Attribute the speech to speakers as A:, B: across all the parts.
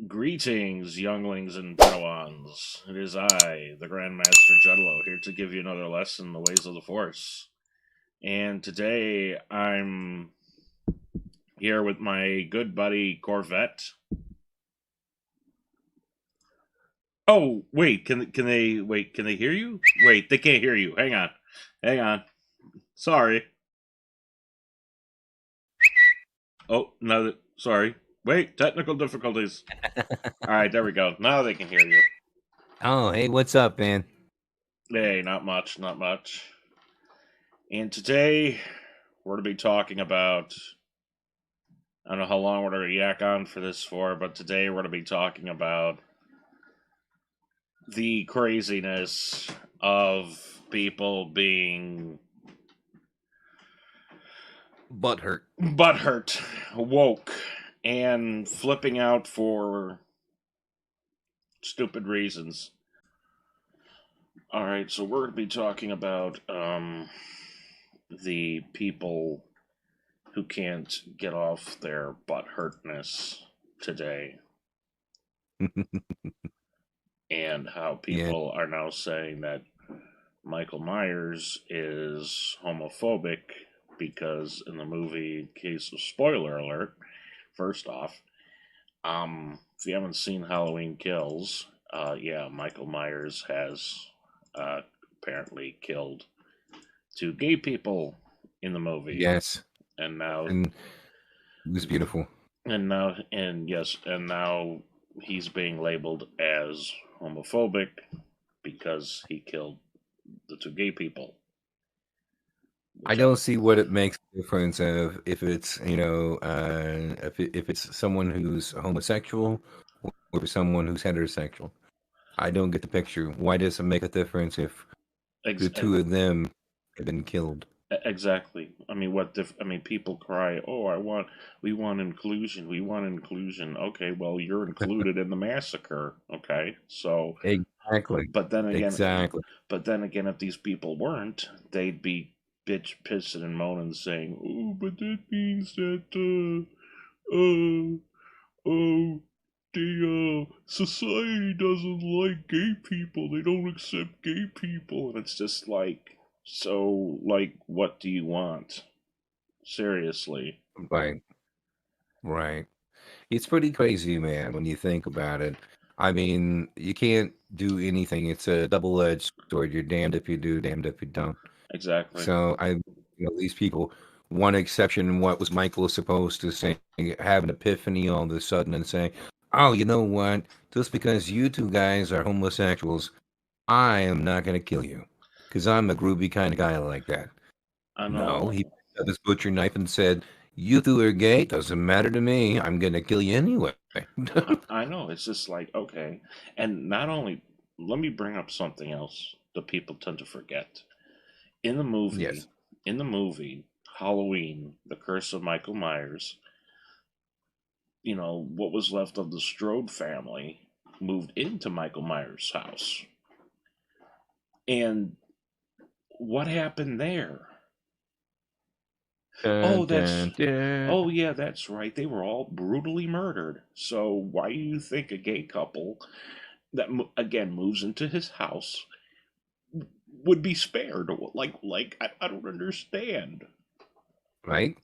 A: Greetings, younglings and Padawans. It is I, the Grandmaster Jeddalo, here to give you another lesson in the ways of the Force. And today I'm here with my good buddy Corvette. Oh, wait, can they hear you? Wait, they can't hear you. Hang on. Sorry. Oh, no, sorry. Wait, technical difficulties. All right, there we go. Now they can hear you.
B: Oh, hey, what's up, man?
A: Hey, not much. And today we're going to be talking about. I don't know how long we're going to yak on for this for, but today we're going to be talking about the craziness of people being butthurt, woke, and flipping out for stupid reasons. Alright, so we're going to be talking about the people who can't get off their butthurtness today. And how people are now saying that Michael Myers is homophobic because in the movie, case of spoiler alert, first off, if you haven't seen Halloween Kills, Michael Myers has apparently killed 2 gay people in the movie.
B: Yes.
A: And now
B: it was beautiful.
A: And now he's being labeled as homophobic because he killed the 2 gay people.
B: I don't see what it makes a difference of if it's if it's someone who's homosexual or someone who's heterosexual. I don't get the picture. Why does it make a difference if the 2 of them have been killed?
A: Exactly. I mean, people cry, "Oh, we want inclusion. We want inclusion." Okay, well, you're included in the massacre. Okay, so
B: exactly.
A: But then again, if these people weren't, they'd be bitch pissing and moaning, saying, "Oh, but that means that the society doesn't like gay people. They don't accept gay people," and it's just like. So, like, what do you want? Seriously.
B: Right. It's pretty crazy, man, when you think about it. I mean, you can't do anything. It's a double-edged sword. You're damned if you do, damned if you don't.
A: Exactly.
B: So, these people, one exception, what was Michael supposed to say? Have an epiphany all of a sudden and say, "Oh, you know what? Just because you 2 guys are homosexuals, I am not going to kill you. Because I'm a groovy kind of guy like that."
A: I know.
B: No, he picked up his butcher knife and said, "You 2 are gay. Doesn't matter to me. I'm going to kill you anyway."
A: I know. It's just like, okay. And not only, let me bring up something else that people tend to forget. In the movie, Halloween, The Curse of Michael Myers, what was left of the Strode family moved into Michael Myers' house. And what happened there? That's right. They were all brutally murdered. So why do you think a gay couple that again moves into his house would be spared? Like I don't understand.
B: Right?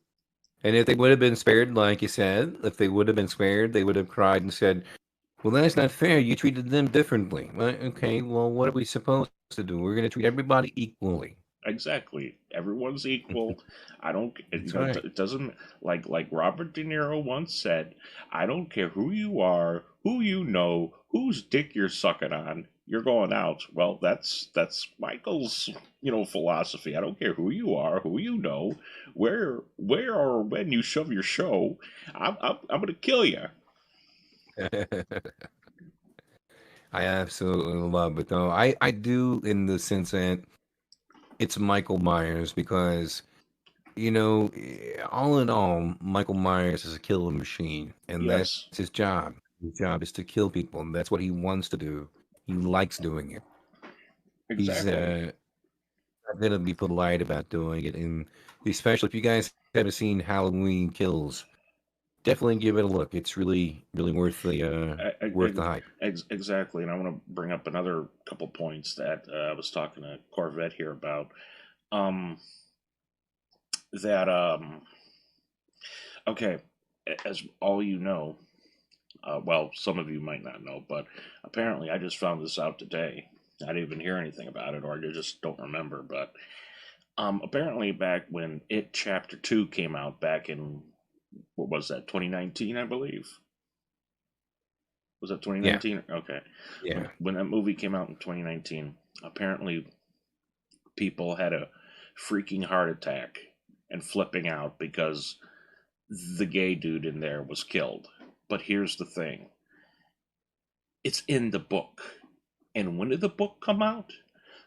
B: And if they would have been spared, like you said, if they would have been spared, they would have cried and said, "Well, that's not fair. You treated them differently." Well, okay, well, what are we supposed to do? We're going to treat everybody equally.
A: Exactly. Everyone's equal. I don't.
B: That's right.
A: It doesn't like Robert De Niro once said. I don't care who you are, who you know, whose dick you're sucking on. You're going out. Well, that's Michael's philosophy. I don't care who you are, who you know, where or when you shove your show. I'm gonna kill you.
B: I absolutely love it, though. I do in the sense that it's Michael Myers because, all in all, Michael Myers is a killing machine, and that's
A: Yes,
B: his job. His job is to kill people, and that's what he wants to do. He likes doing it. He's
A: exactly.
B: not gonna be polite about doing it, and especially if you guys haven't seen Halloween Kills, definitely give it a look. It's really, really worth the hype.
A: Exactly. And I want to bring up another couple points that I was talking to Corvette here about. Um, that okay, as all you know, well, some of you might not know, but apparently I just found this out today. I didn't even hear anything about it, or I just don't remember. But apparently, back when It Chapter 2 came out, back in what was that, 2019, I believe. Was that
B: Yeah,
A: 2019? Okay.
B: yeah.
A: When that movie came out in 2019, apparently people had a freaking heart attack and flipping out because the gay dude in there was killed. But here's the thing, it's in the book. And when did the book come out?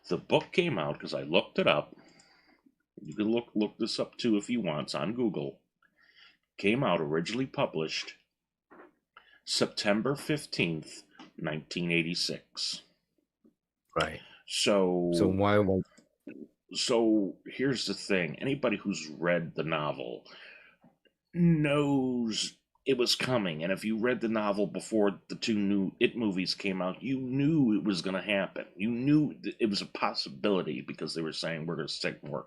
A: The book came out because I looked it up. You can look this up too if you want. It's on Google. Came out originally published September 15th, 1986.
B: Right. So
A: So
B: why won't
A: so here's the thing. Anybody who's read the novel knows it was coming. And if you read the novel before the two new It movies came out, you knew it was going to happen. You knew it was a possibility because they were saying we're going to stick more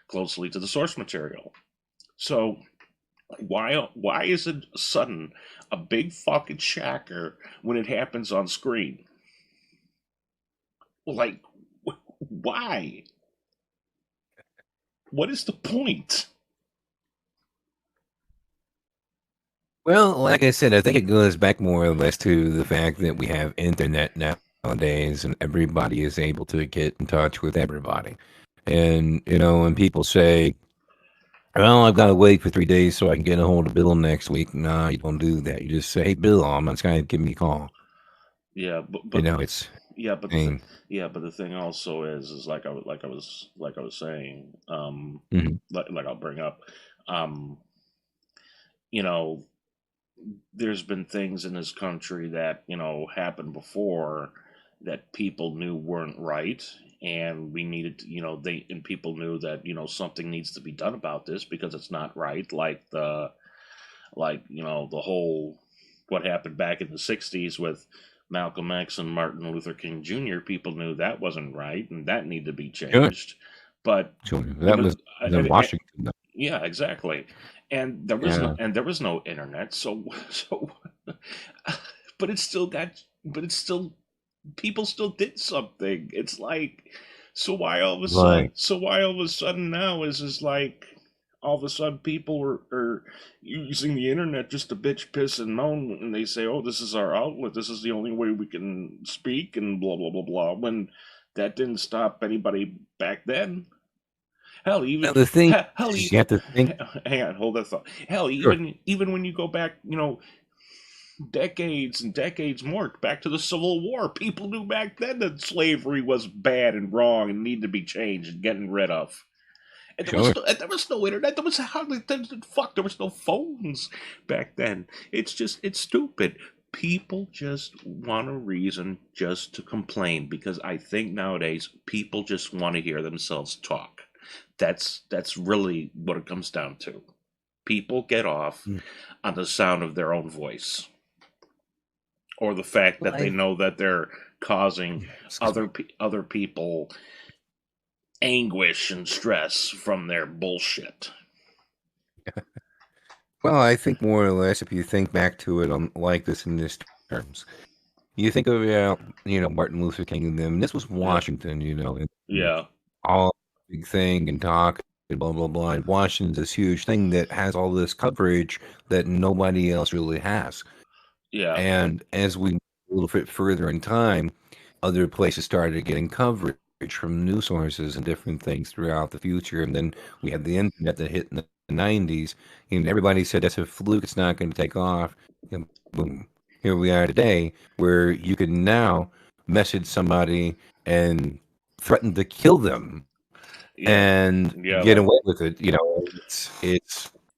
A: closely to the source material. So why is it sudden a big fucking shocker when it happens on screen? Like why? What is the point?
B: Well, like I said, I think it goes back more or less to the fact that we have internet nowadays and everybody is able to get in touch with everybody. And, when people say, well, I've got to wait for 3 days so I can get a hold of Bill next week. No, you don't do that. You just say, hey, Bill, I'm not going to give me a call.
A: Yeah, but
B: It's,
A: yeah, but
B: I mean,
A: but the thing also is like I was saying,
B: mhm.
A: like I'll bring up, um, you know, there's been things in this country that happened before that people knew weren't right, and we needed to, they and people knew that something needs to be done about this because it's not right. The whole what happened back in the 60s with Malcolm X and Martin Luther King Jr. People knew that wasn't right and that needed to be
B: Sure,
A: changed. But
B: sure.
A: you
B: That
A: know,
B: was in Washington.
A: yeah, exactly.
B: Yeah,
A: And there was no internet, so so but it's still got but it's still people still did something. It's like
B: right.
A: so why all of a sudden now is like all of a sudden people are using the internet just to bitch, piss, and moan, and they say, "Oh, this is our outlet. This is the only way we can speak," and blah blah blah blah. When that didn't stop anybody back then. Hell,
B: Now, the thing
A: hell,
B: is, you have to think,
A: hang on, hold that thought. Hell,
B: sure,
A: even when you go back, decades and decades more back to the Civil War. People knew back then that slavery was bad and wrong and needed to be changed and getting rid of.
B: sure.
A: And there was no internet. There was hardly fuck. There was no phones back then. It's stupid. People just want a reason just to complain because I think nowadays people just want to hear themselves talk. That's really what it comes down to. People get off
B: Mm.
A: on the sound of their own voice or the fact
B: Well,
A: that they know that they're causing
B: excuse me.
A: other people anguish and stress from their bullshit.
B: Well, I think more or less, if you think back to it on like this in this terms, you think about Martin Luther King and them. This was
A: Yeah,
B: Washington, and
A: yeah,
B: all. big thing and talk and blah blah blah. And Washington's this huge thing that has all this coverage that nobody else really has.
A: Yeah,
B: And as we move a little bit further in time, other places started getting coverage from news sources and different things throughout the future. And then we had the internet that hit in the 90s, and everybody said that's a fluke, it's not going to take off. And boom, here we are today, where you can now message somebody and threaten to kill them
A: yeah,
B: and
A: yeah.
B: get away with it. You know,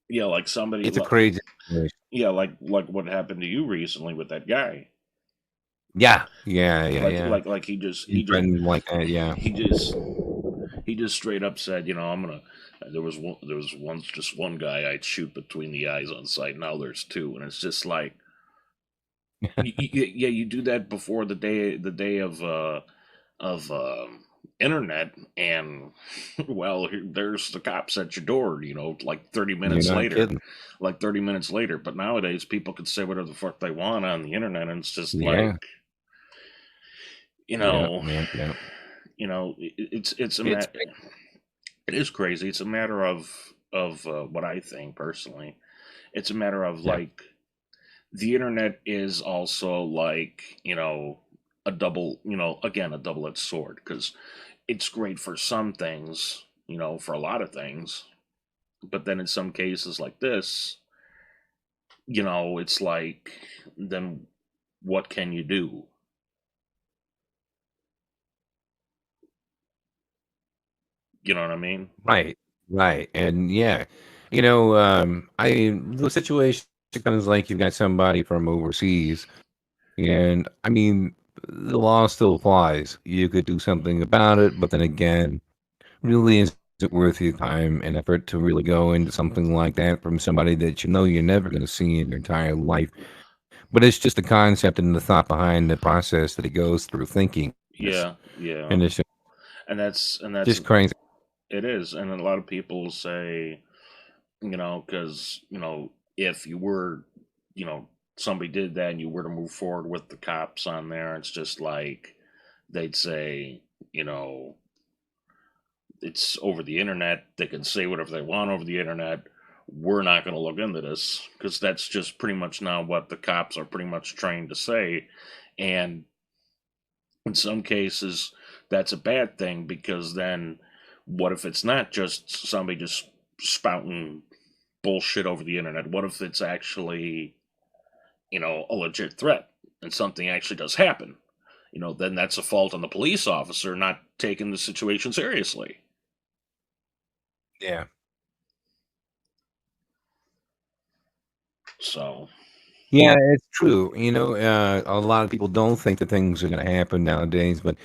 A: Yeah, like somebody,
B: it's a crazy situation.
A: yeah, like what happened to you recently with that guy.
B: Yeah, yeah, yeah, yeah.
A: Like he just
B: You threatened like that, yeah.
A: he just he just straight up said, you know, I'm gonna. There was once just one guy I'd shoot between the eyes on sight. Now there's two, and it's just like, yeah, you do that before the day of internet, and well, there's the cops at your door. You know, like 30 minutes
B: You're not
A: later,
B: kidding.
A: like 30 minutes later. But nowadays, people can say whatever the fuck they want on the internet, and it's just like,
B: Yeah,
A: you
B: yeah,
A: know,
B: yeah, yeah.
A: it's a
B: It's
A: it is crazy. It's a matter of what I think personally. It's a matter of
B: yeah,
A: like the internet is also like a double again a double-edged sword because it's great for some things, for a lot of things, but then in some cases like this, it's like then what can you do? You know what I mean?
B: right, right, and yeah, the situation comes like you've got somebody from overseas, and I mean, the law still applies. You could do something about it, but then again, really is it worth your time and effort to really go into something like that from somebody that you know you're never going to see in your entire life? But it's just the concept and the thought behind the process that it goes through thinking this,
A: Yeah, yeah.
B: and it's
A: And that's
B: just crazy.
A: it is. And a lot of people say, because if you were, you know somebody did that and you were to move forward with the cops on there, it's just like they'd say, you know it's over the internet, they can say whatever they want over the internet, we're not going to look into this, because that's just pretty much now what the cops are pretty much trained to say. And in some cases that's a bad thing, because then what if it's not just somebody just spouting bullshit over the internet? What if it's actually, a legit threat and something actually does happen? Then that's a fault on the police officer not taking the situation seriously.
B: Yeah.
A: So,
B: Yeah, it's true. A lot of people don't think that things are going to happen nowadays, but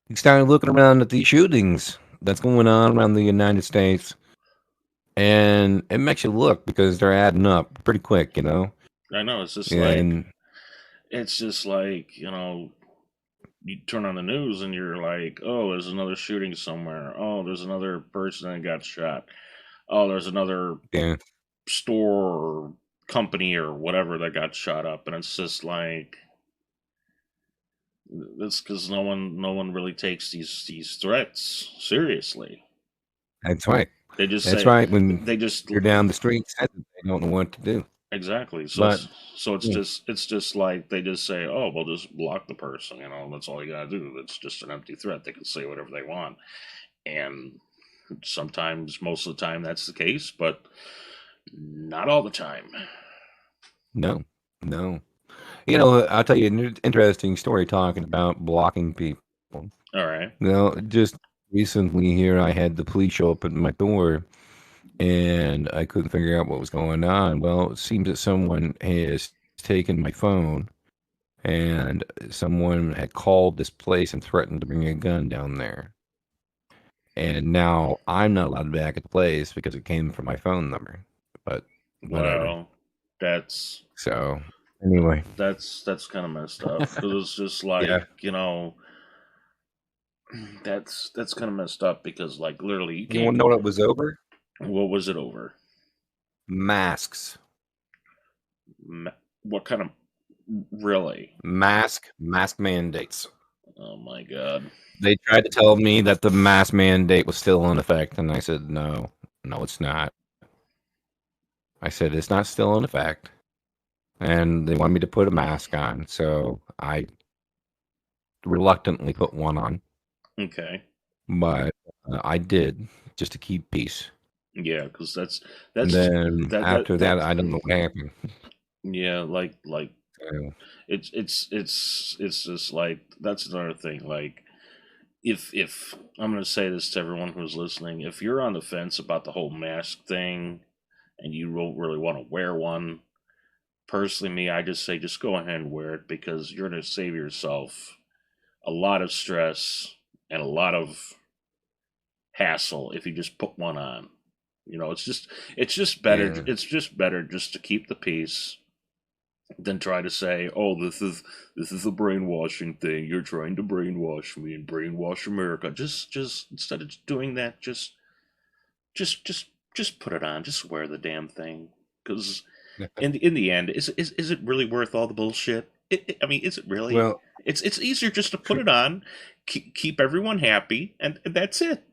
B: you start looking around at the shootings that's going on around the United States, and it makes you look because they're adding up pretty quick.
A: I know it's just like,
B: And
A: you turn on the news and you're like, oh, there's another shooting somewhere. Oh, there's another person that got shot. Oh, there's another
B: yeah,
A: store or company or whatever that got shot up, and it's just like, that's because no one really takes these threats seriously.
B: that's right.
A: They just
B: That's
A: say
B: right. When
A: they just
B: you're down the street, they don't know what to do.
A: exactly. So
B: But
A: it's
B: yeah,
A: just like they just say, oh, well, just block the person. That's all you gotta do. It's just an empty threat. They can say whatever they want, and sometimes, most of the time, that's the case, but not all the time.
B: no, no. I'll tell you an interesting story talking about blocking people.
A: All right.
B: Just recently here, I had the police show up at my door, and I couldn't figure out what was going on. Well, it seems that someone has taken my phone, and someone had called this place and threatened to bring a gun down there. And now I'm not allowed back at the place because it came from my phone number. But whatever.
A: Well, that's
B: So anyway,
A: that's kind of messed up, because it's just like,
B: yeah.
A: that's kind of messed up, because like literally you
B: You want
A: can't.
B: to know what it was over?
A: What was it over?
B: Masks.
A: What kind of, really?
B: Mask mandates.
A: Oh my god.
B: They tried to tell me that the mask mandate was still in effect, and I said, no, no, it's not. I said, it's not still in effect. And they wanted me to put a mask on, so I reluctantly put one on.
A: Okay.
B: But I did, just to keep peace.
A: Yeah, because
B: And
A: that's
B: then after that, I don't know what happened.
A: yeah, like
B: So,
A: it's just like that's another thing. Like if I'm gonna say this to everyone who's listening, if you're on the fence about the whole mask thing and you don't really want to wear one, personally, me, I just say just go ahead and wear it because you're gonna save yourself a lot of stress and a lot of hassle if you just put one on. You know, it's just better.
B: yeah.
A: It's just better just to keep the peace than try to say, "Oh, this is a brainwashing thing. You're trying to brainwash me and brainwash America." Just instead of doing that, just just put it on. Just wear the damn thing. Because in the end, is it really worth all the bullshit? I mean, is it really?
B: Well,
A: It's easier just to put
B: tr-
A: it on, keep everyone happy, and that's it.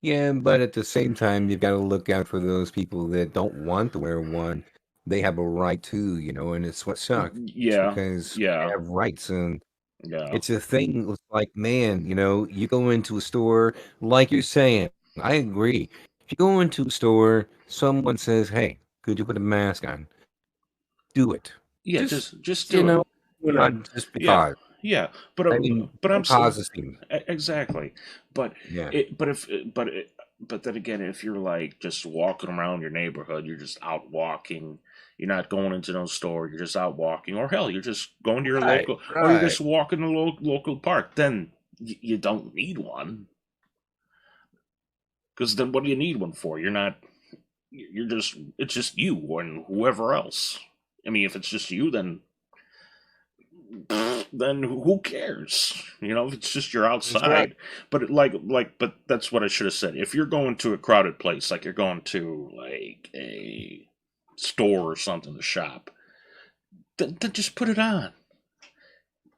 B: yeah, but at the same time, you've got to look out for those people that don't want to wear one. They have a right to, and it's what sucks
A: Yeah,
B: because they
A: yeah,
B: have rights. And
A: yeah,
B: it's a thing. It's like, man, you go into a store, like you're saying, I agree. If you go into a store, someone says, "Hey, could you put a mask on?" Do it.
A: yeah.
B: Just,
A: Just
B: you
A: do it.
B: know,
A: Yeah,
B: not just
A: yeah,
B: because.
A: yeah.
B: I mean,
A: But I'm
B: don't
A: saying
B: cause a scene.
A: exactly. But
B: Yeah.
A: it. But if. But it, but then again, if you're like just walking around your neighborhood, you're just out walking. You're not going into no store. You're just out walking, or hell, you're just going to your
B: Right.
A: local, or you're
B: Right.
A: just walking to local park. Then you don't need one because then what do you need one for? You're not. You're just. It's just you and whoever else. I mean, if it's just you, then who cares? You know, if it's just you're
B: That's right.
A: outside. But but that's what I should have said. If you're going to a crowded place, like you're going to like a store or something to shop, then just put it on.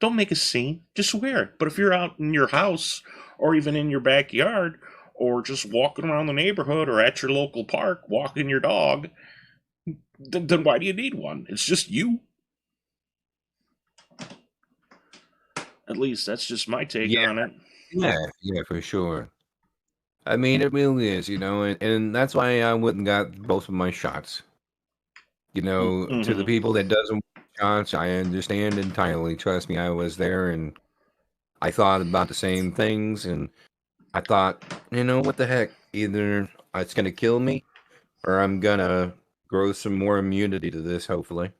A: Don't make a scene. Just wear it. But if you're out in your house or even in your backyard or just walking around the neighborhood or at your local park walking your dog, then why do you need one? It's just you. At least that's just my take
B: Yeah.
A: on it.
B: Yeah. Yeah, for sure. I mean, it really is, and that's why I went and got both of my shots. To the
A: Mm-hmm.
B: people that doesn't want shots, I understand entirely. Trust me, I was there and I thought about the same things, and I thought, what the heck? Either it's gonna kill me or I'm gonna grow some more immunity to this, hopefully,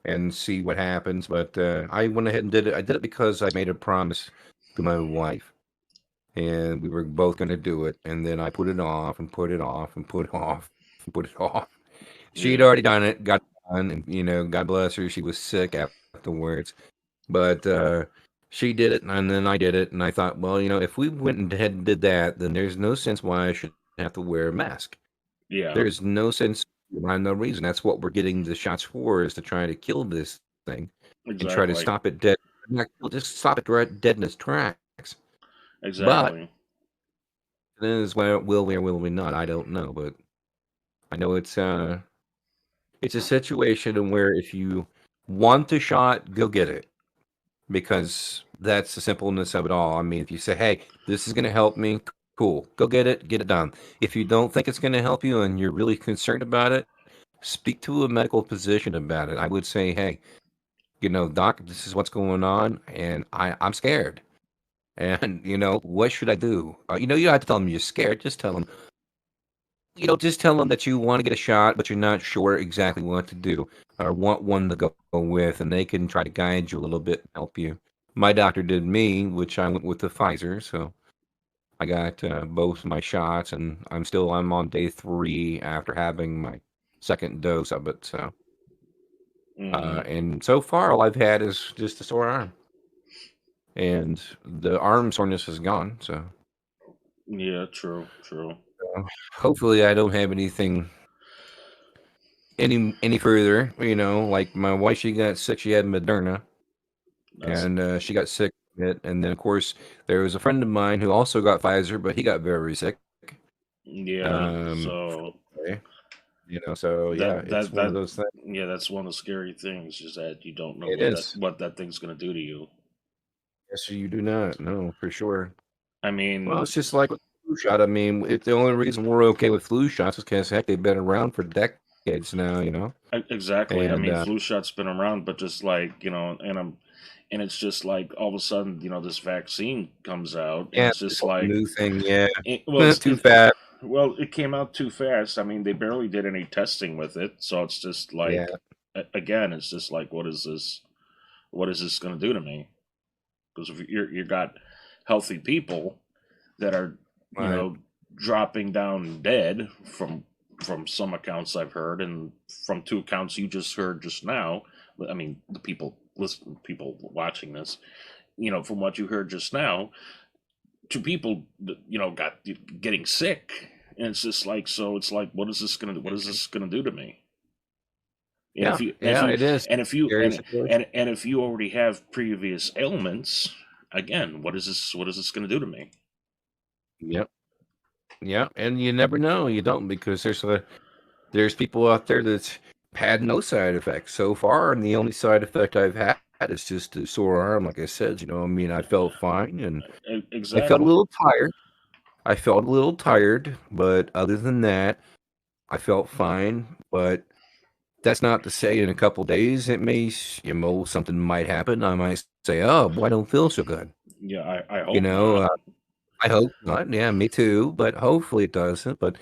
B: and see what happens. But I went ahead and did it. I did it because I made a promise to my wife, and we were both going to do it. And then I put it off and put it off and put it off and put it off. She'd
A: Yeah.
B: already done it, got it done, and God bless her, she was sick afterwards. But she did it, and then I did it, and I thought, well, if we went ahead and did that, then there's no sense why I should have to wear a mask.
A: Yeah.
B: There's no sense, no reason. That's what we're getting the shots for, is to try to kill this thing and try to
A: Exactly.
B: stop it dead. Not just stop it dead in its tracks. But
A: Exactly.
B: it is, well, will we or will we not? I don't know, but I know it's a situation where if you want the shot, go get it, because that's the simpleness of it all. I mean, if you say, "Hey, this is going to help me," cool, go get it done. If you don't think it's going to help you and you're really concerned about it, speak to a medical physician about it. I would say, "Hey, doc, this is what's going on, and I'm scared. And what should I do?" You don't have to tell them you're scared. Just tell them that you want to get a shot, but you're not sure exactly what to do or want one to go with, and they can try to guide you a little bit and help you. My doctor did me, which I went with the Pfizer, so I got both my shots, and I'm on day 3 after having my second dose of it. So,
A: Hmm.
B: and so far all I've had is just a sore arm, and the arm soreness is gone. So,
A: Yeah, true, true.
B: hopefully I don't have anything any further. Like my wife, she got sick. She had Moderna,
A: That's
B: and she got sick from it. And then, of course, there was a friend of mine who also got Pfizer, but he got very sick.
A: yeah.
B: Um,
A: So
B: so yeah,
A: that
B: it's
A: that
B: one of
A: that
B: those things.
A: yeah, that's one of the scary things is that you don't know
B: It is.
A: what that thing's gonna do to you.
B: Yes, you do not. No, for sure.
A: I
B: Well,
A: mean,
B: it's just like with the flu shot. I mean, it's the only reason we're okay with flu shots is because heck, they've been around for decades now.
A: exactly. I
B: And
A: mean, flu shots been around, but just like and it's just like all of a sudden, this vaccine comes out, and
B: yeah,
A: it's
B: this
A: just
B: whole
A: like,
B: new thing, yeah,
A: well,
B: too fast.
A: well, it came out too fast. I mean, they barely did any testing with it, so it's just
B: Yeah,
A: like, again, it's just like, what is this? What is this going to do to me? Because if you got healthy people that are, you
B: right.
A: know, dropping down dead from some accounts I've heard, and from two accounts you just heard just now. I mean, the people watching this, from what you heard just now, two people, got getting sick, and it's just like, so it's like, what is this gonna do to me? And
B: Yeah,
A: if
B: yeah,
A: you
B: it is
A: and if you
B: scary situation.
A: and if you already have previous ailments, again, what is this gonna do to me?
B: Yep, yeah, and you never know. You don't because there's people out there that's had no side effects so far, and the only side effect I've had is just a sore arm. Like I said, I mean, I felt fine, and I felt a
A: Exactly.
B: little tired. I felt a little tired, but other than that, I felt fine. But that's not to say in a couple days it may, something might happen. I might say, "Oh, boy, I don't feel so good."
A: Yeah, I
B: You
A: hope
B: know,
A: not.
B: I hope not. Yeah, me too. But hopefully it doesn't. But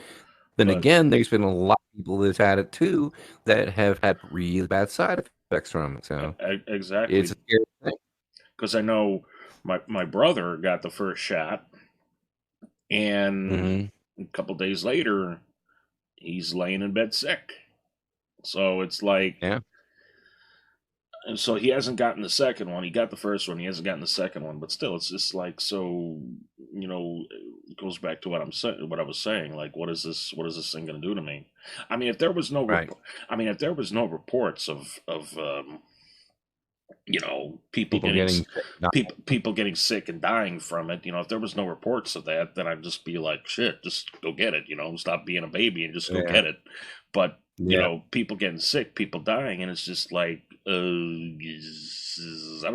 B: then
A: But
B: again, there's been a lot of people that's had it too that have had really bad side effects from it. So it's a
A: exactly,
B: scary thing.
A: because I know my brother got the first shot, and
B: Hmm.
A: a couple days later, he's laying in bed sick. So it's like,
B: Yeah,
A: and so he hasn't gotten the second one. He got the first one. He hasn't gotten the second one. But still, it's just like, so, it goes back to what I'm saying. What I was saying. Like, what is this? What is this thing going to do to me? I mean, if there was no,
B: right.
A: I mean, if there was no reports of people
B: People
A: getting
B: getting sick. Not,
A: people getting sick and dying from it. If there was no reports of that, then I'd just be like, shit, just go get it. Stop being a baby and just go
B: yeah,
A: get it. But
B: yeah.
A: people getting sick, people dying, and it's just like, I don't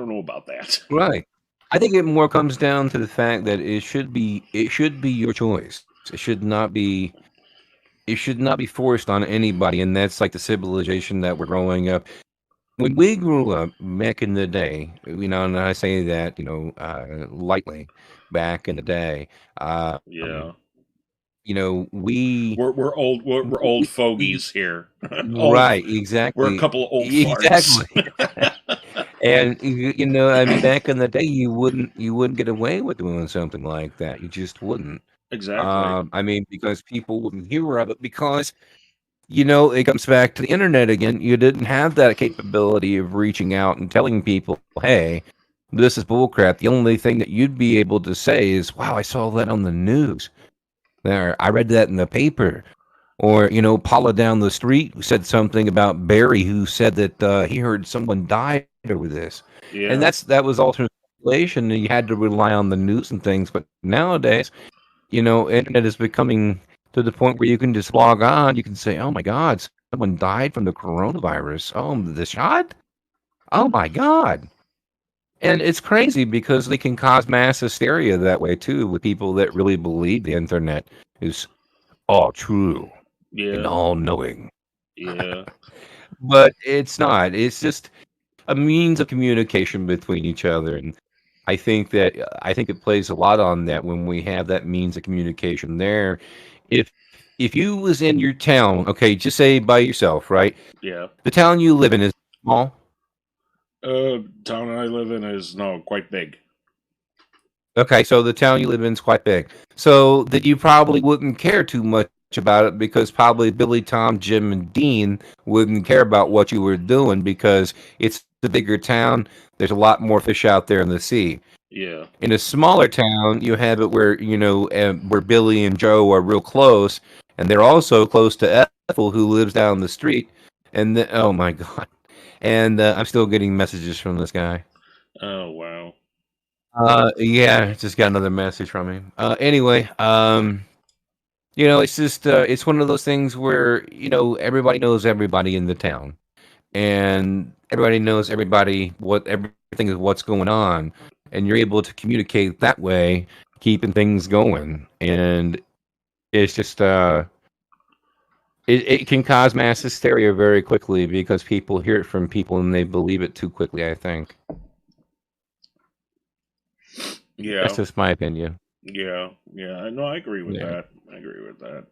A: know about that.
B: Right. I think it more comes down to the fact that it should be your choice. It should not be forced on anybody, and that's like the civilization that we're growing up. When we grew up back in the day, and I say that, lightly, back in the day, um,
A: Yeah,
B: we,
A: we're old
B: we
A: fogies here. old.
B: right,
A: We're a
B: exactly,
A: couple of old farts.
B: exactly. And I mean, back in the day, you wouldn't get away with doing something like that. You just wouldn't.
A: Exactly.
B: I mean, because people wouldn't hear of it because it comes back to the internet again. You didn't have that capability of reaching out and telling people, "Hey, this is bullcrap." The only thing that you'd be able to say is, "Wow, I saw that on the news. There, I read that in the paper." Or, Paula down the street who said something about Barry, who said that he heard someone died over this, and
A: Yeah.
B: that was all through speculation, and you had to rely on the news and things. But nowadays, internet is becoming to the point where you can just log on. You can say, "Oh my God, someone died from the coronavirus. Oh, the shot. Oh my God." And it's crazy because they can cause mass hysteria that way too with people that really believe the internet is all true and
A: Yeah.
B: all knowing.
A: Yeah.
B: But it's not. It's just a means of communication between each other, and I think it plays a lot on that when we have that means of communication there. If if you was in your town, okay, just say by yourself, right?
A: Yeah.
B: The town you live in is small.
A: Town I live in is no quite big.
B: Okay, so the town you live in is quite big. So that you probably wouldn't care too much about it because probably Billy, Tom, Jim, and Dean wouldn't care about what you were doing because it's a bigger town. There's a lot more fish out there in the sea.
A: Yeah.
B: In a smaller town, you have it where where Billy and Joe are real close, and they're also close to Ethel, who lives down the street. And oh my God! And I'm still getting messages from this guy.
A: Oh wow.
B: Yeah, just got another message from him. Anyway, it's just it's one of those things where everybody knows everybody in the town, and everybody knows everybody what everything is what's going on, and you're able to communicate that way, keeping things going, and it's just it can cause mass hysteria very quickly because people hear it from people and they believe it too quickly. I think that's
A: Yeah.
B: just my opinion.
A: Yeah. Yeah. No, I agree with
B: Yeah,
A: that. I agree with that.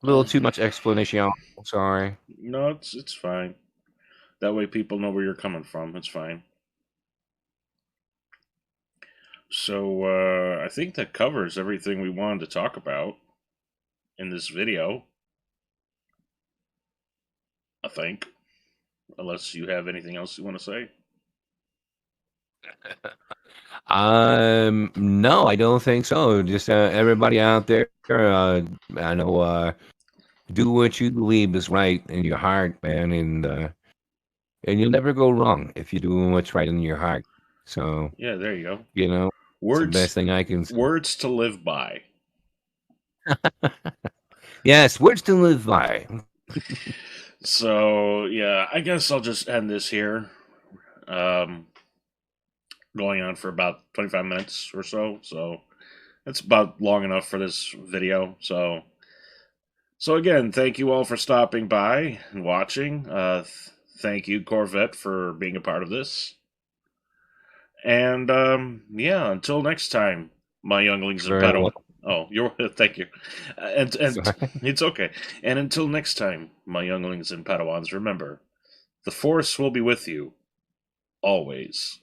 B: a little too much explanation. Sorry.
A: No, it's fine. That way people know where you're coming from. It's fine. So I think that covers everything we wanted to talk about in this video. I think, unless you have anything else you want to say.
B: No, I don't think so. Just everybody out there, I know, do what you believe is right in your heart, man, and you'll never go wrong if you're doing what's right in your heart. So,
A: Yeah, there you go.
B: you know, it's the best
A: Words,
B: thing I can say.
A: words to live by.
B: Yes, words to live by.
A: So yeah, I guess I'll just end this here. Um, Going on for about 25 minutes or so. So that's about long enough for this video. So again, thank you all for stopping by and watching. Thank you, Corvette, for being a part of this. And yeah, until next time, my younglings
B: You're
A: and
B: very
A: Padawan.
B: welcome.
A: Oh, you're thank you. And
B: Sorry.
A: it's okay. And until next time, my younglings and Padawans, remember, the Force will be with you always.